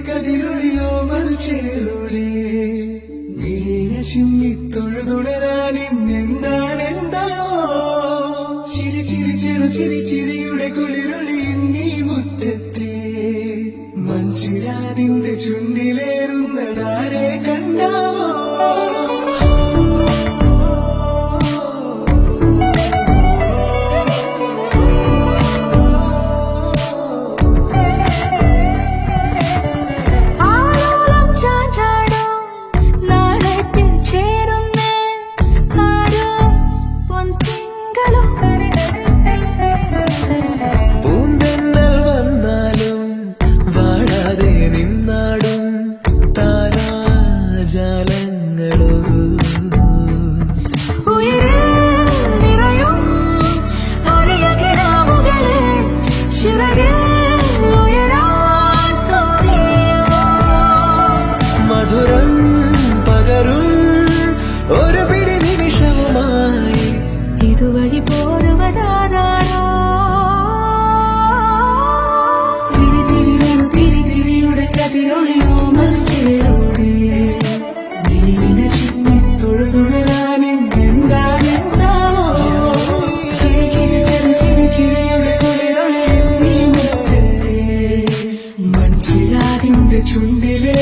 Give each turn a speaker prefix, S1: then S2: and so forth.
S1: കതിരൊളിയോ മൽച്ചേരോടെ ചിമ്മിത്തൊഴുതുടരാനെന്താണെന്താവോ ചിരി ചിരി ചിരി ചിരിയുടെ കുളിരൊളി നീ മുറ്റത്തെ മഞ്ചിരാതിന്റെ ചുണ്ടിലേറുന്നതാരെ കണ്ടാവോ മധുരം പകരും ഒരു പിടി നിമിഷവുമായി
S2: ഇതുവഴി പോരുവതാരോ തിരിതിരിയുടെ കതിരൊളിയോ മൽച്ചേരോടെ ചിമ്മിത്തൊഴുതുടരാനെന്താണെന്താവോ ചിരി ചിരി ചിരി ചിരിയുടെ കുളിരൊളി നീ മുറ്റത്തെ മൺചിരാതിന്റെ ചുണ്ടിലെ